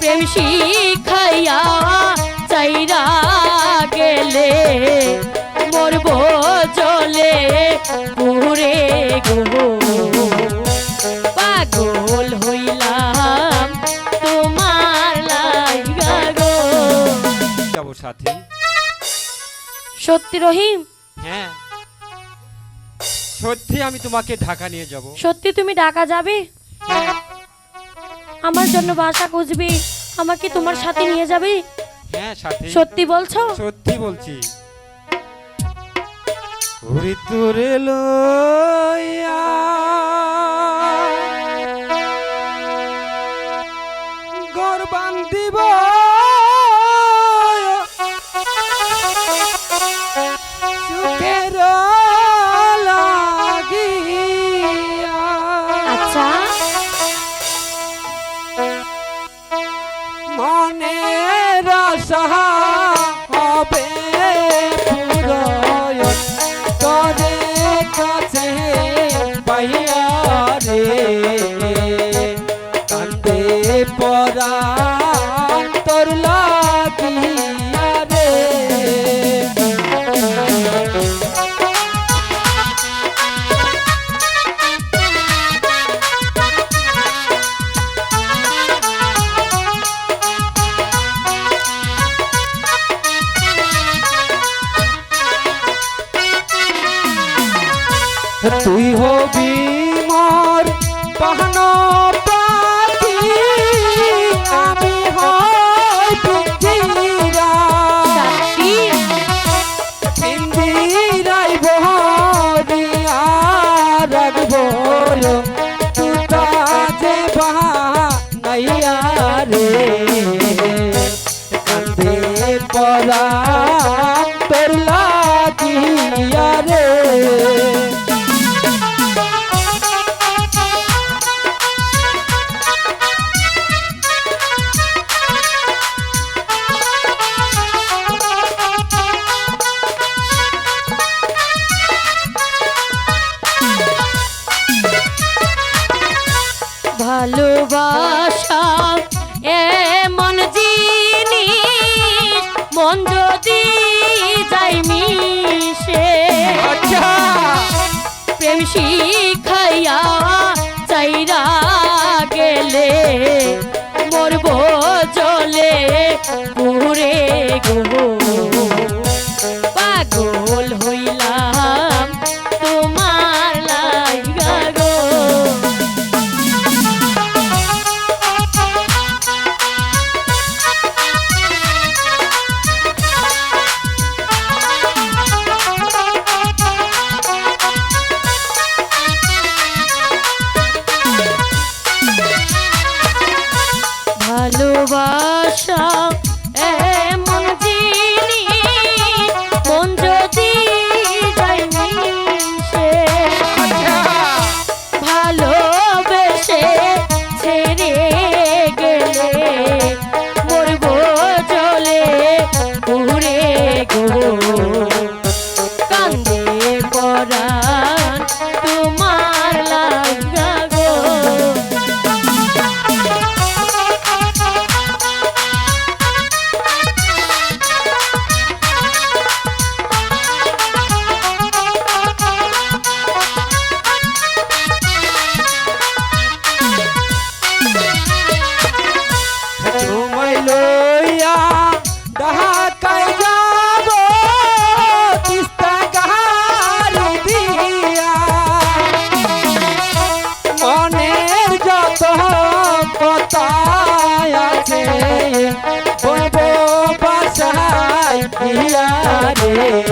প্রেম শিখাইয়া চাইরা গেলে মরব জলে পুরে গো পাগল হইলাম তোমার লাগা গো। যাব সাথী। সত্যি রহিম? হ্যাঁ সত্যি আমি তোমাকে ঢাকা নিয়ে যাব। সত্যি তুমি ঢাকা যাবে? হ্যাঁ। আমার জন্য বাসা খুঁজবি, আমাকে তোমার সাথে নিয়ে যাবে? হ্যাঁ সাথী। সত্যি বলছো? সত্যি বলছি। ওরে তোরে লইয়া ঘর বান্ধিব সুখের লাগিয়া। আচ্ছা মনের আশা হবে পুরয় তোরে কাছে পাইয়া রে কান্দে পরাণ তোর লাগিয়া রে। তুই হবি মোর পাহন পাখি আমি হই পিঞ্জিরা পিঞ্জিরাই বহরিয়া রাখবো তুতা যে বাহানাইয়া রে কান্দে পরা তোর লাগিয়া রে। ভালোবাসা এমন জিনিস মন যদি যাই মিশে প্রেম শিখাইয়া চাইরা গেলে মরব জলে পুরে গো পাগল হইলাম তোমার লাগা গো। ভালোবাসা এমন জিনিস মন যদি যাই মিশে ভালোবেসে ছেড়ে গেলে মরব জলে পুরে গো কান্দে পরাণ তোমার লাগা গো। তোমায় লইয়া ঢাকায় যাব তিস্তা গাড়ি দিয়া মনের যত কথা আছে বলবো বাসায় গিয়া রে